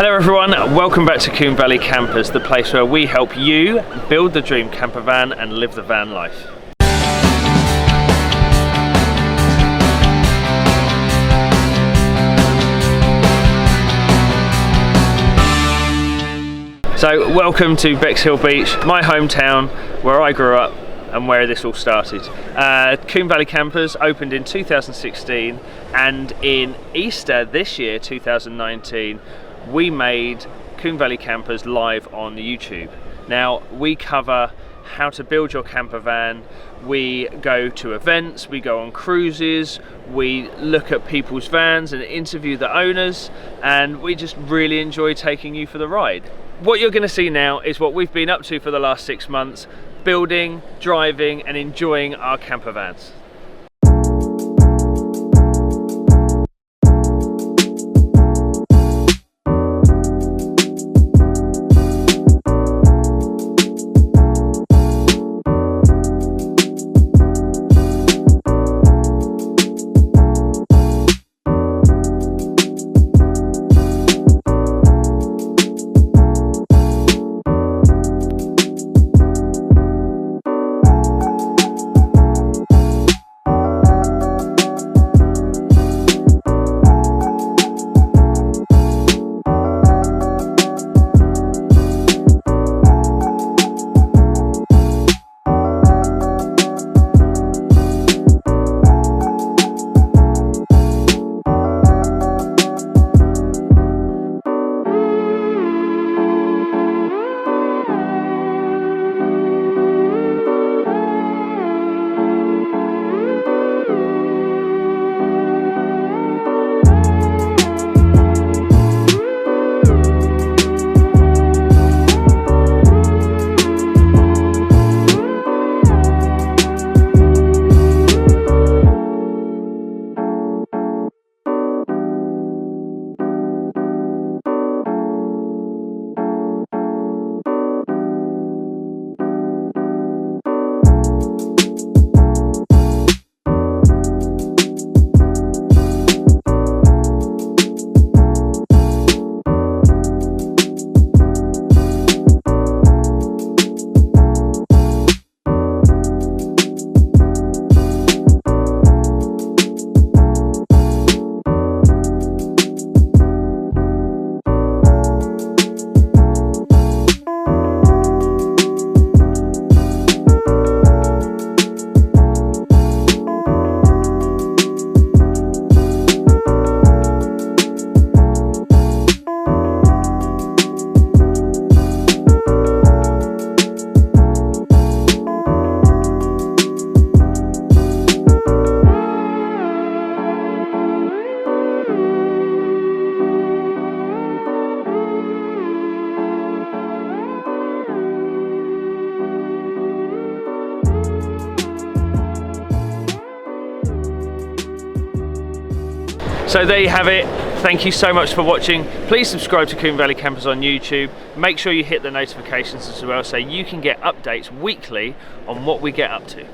Hello everyone, welcome back to Combe Valley Campers, the place where we help you build the dream camper van and live the van life. So welcome to Bexhill Beach, my hometown, where I grew up and where this all started. Combe Valley Campers opened in 2016, and in Easter this year, 2019, we made Combe Valley Campers live on YouTube. Now, we cover how to build your camper van, we go to events, we go on cruises, we look at people's vans and interview the owners, and we just really enjoy taking you for the ride. What you're going to see now is what we've been up to for the last 6 months, building, driving and enjoying our camper vans. So there you have it. Thank you so much for watching. Please subscribe to Combe Valley Campers on YouTube. Make sure you hit the notifications as well so you can get updates weekly on what we get up to.